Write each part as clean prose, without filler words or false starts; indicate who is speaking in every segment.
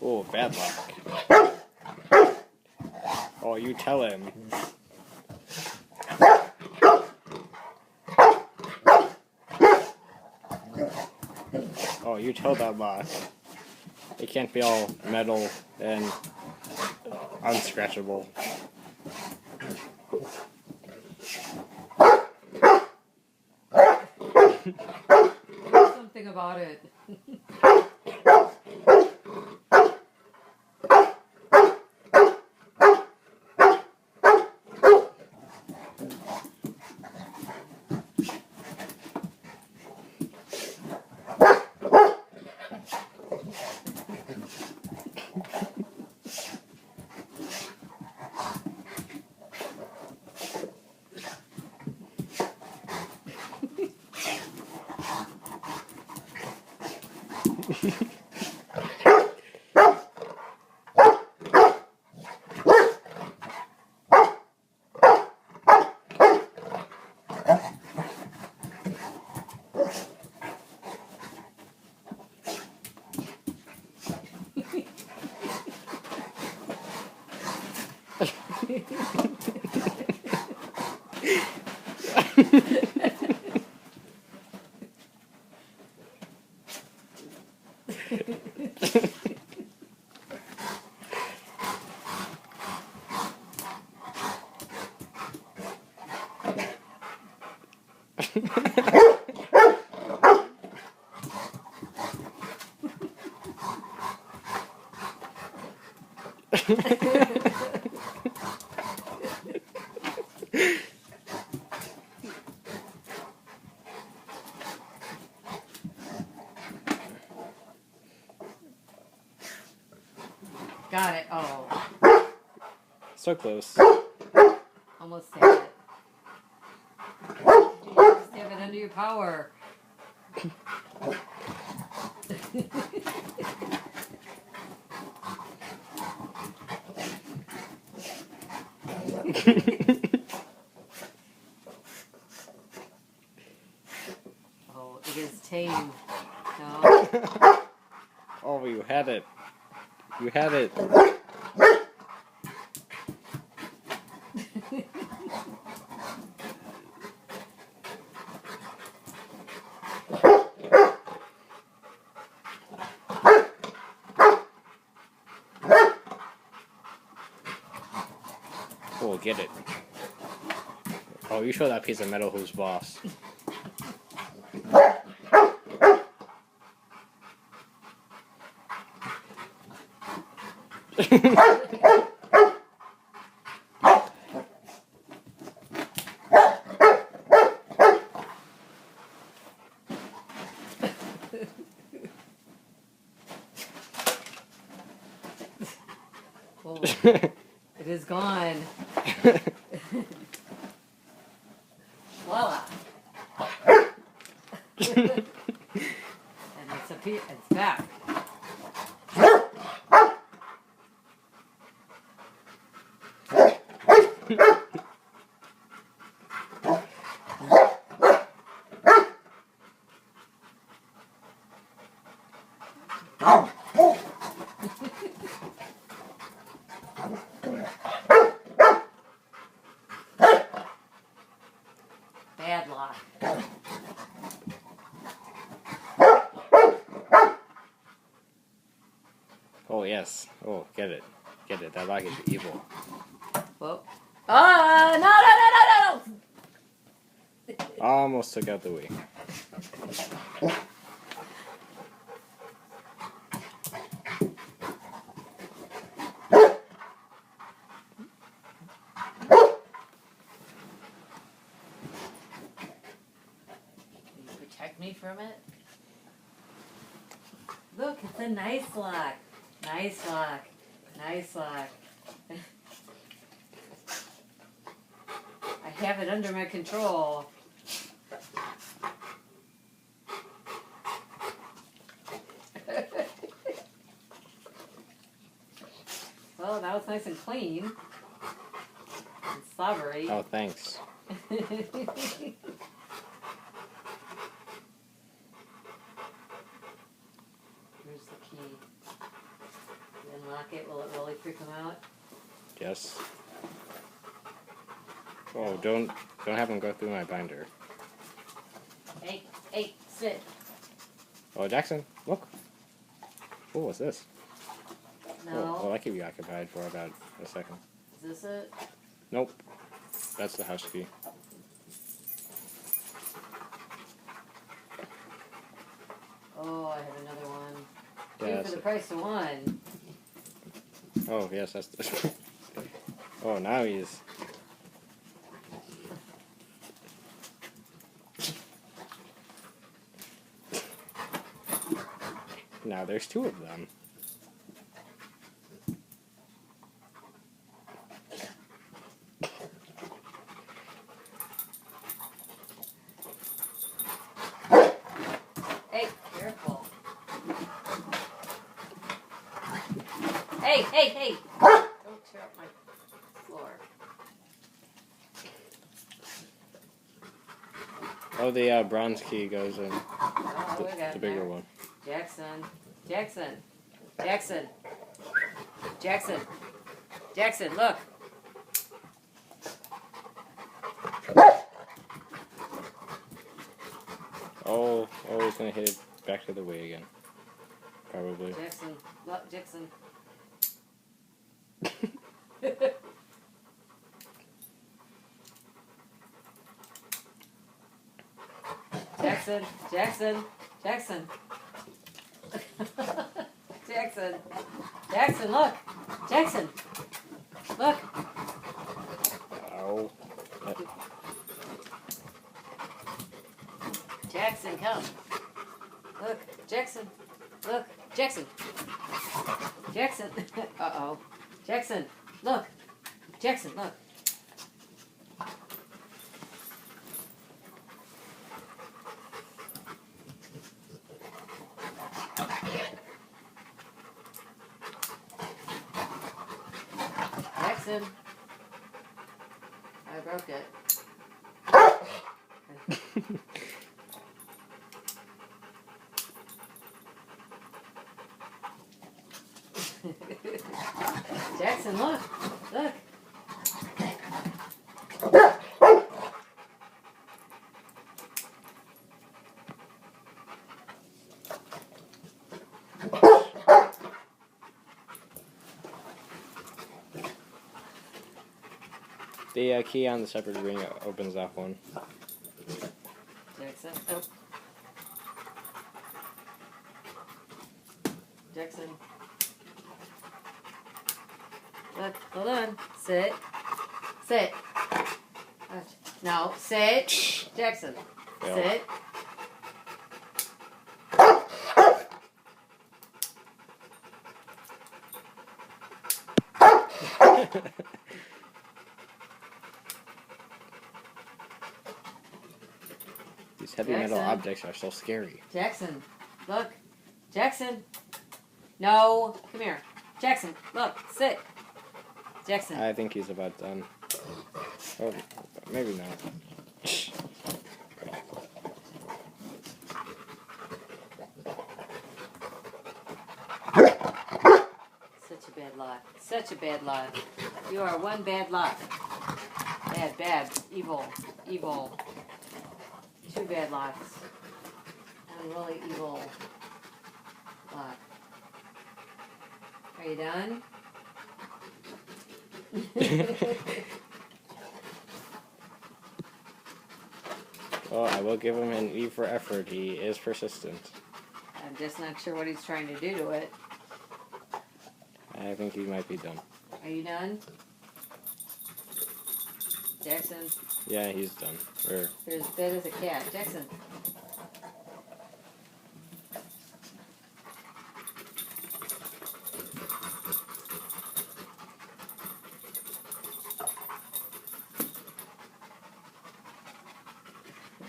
Speaker 1: Oh, bad luck. Oh, you tell him. Oh, you tell that luck. It can't be all metal and unscratchable.
Speaker 2: Something about it. Got it. Oh,
Speaker 1: So close.
Speaker 2: almost had it. You just have it under your power. Oh, it is tame. No.
Speaker 1: Oh, you had it. You had it. Oh, get it. Oh, you show that piece of metal who's boss.
Speaker 2: Oh, it is gone. Voila. And it's back. Bad luck.
Speaker 1: Oh, yes. Oh, get it. Get it. That lock is evil.
Speaker 2: Whoa. No.
Speaker 1: Almost took out the Wii.
Speaker 2: Can you protect me from it? Look, it's a nice lock. Nice lock. Nice lock. I have it under my control. Well, now it's nice and clean. And slobbery.
Speaker 1: Oh, thanks.
Speaker 2: Here's the key. You unlock it, will it really freak him out?
Speaker 1: Yes. Oh, don't have him go through my binder.
Speaker 2: Hey, sit.
Speaker 1: Oh, Jackson, look. Oh, what's this?
Speaker 2: No.
Speaker 1: Oh, well, I keep you occupied for about a second.
Speaker 2: Is this it?
Speaker 1: Nope. That's the house key.
Speaker 2: Oh, I have another one. Two
Speaker 1: Yes.
Speaker 2: for the price of one.
Speaker 1: Oh, yes, that's the... Oh, now he's... Now there's two of them.
Speaker 2: Hey, careful. Hey. Don't tear up my floor.
Speaker 1: Oh, the bronze key goes in.
Speaker 2: Oh, we got
Speaker 1: The bigger
Speaker 2: there.
Speaker 1: one.
Speaker 2: Jackson, look.
Speaker 1: Oh, he's gonna hit it back to the way again. Probably.
Speaker 2: Jackson, look, Jackson. Jackson. Jackson, look. Look.
Speaker 1: Ow.
Speaker 2: Jackson, come. Look, Jackson. Look, Jackson. Uh-oh. Jackson, look. Jackson. I broke it. Jackson, look.
Speaker 1: The key on the separate ring opens that one.
Speaker 2: Jackson, oh. Jackson. Look, hold on. Sit. No, sit. Jackson,
Speaker 1: Yeah.
Speaker 2: sit.
Speaker 1: These heavy metal
Speaker 2: Jackson.
Speaker 1: objects are so scary.
Speaker 2: Jackson, look. Jackson. No, come here. Jackson, look, sit. Jackson.
Speaker 1: I think he's about done. Oh, maybe not.
Speaker 2: Such a bad lot. You are one bad lot. Bad, evil. Two bad lots. One really evil lot. Are you done?
Speaker 1: Well, I will give him an E for effort. He is persistent.
Speaker 2: I'm just not sure what he's trying to do to it.
Speaker 1: I think he might be done.
Speaker 2: Are you done? Jackson,
Speaker 1: Yeah, he's done. Or
Speaker 2: you're as dead as a cat. Jackson.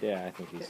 Speaker 1: Yeah, I think he's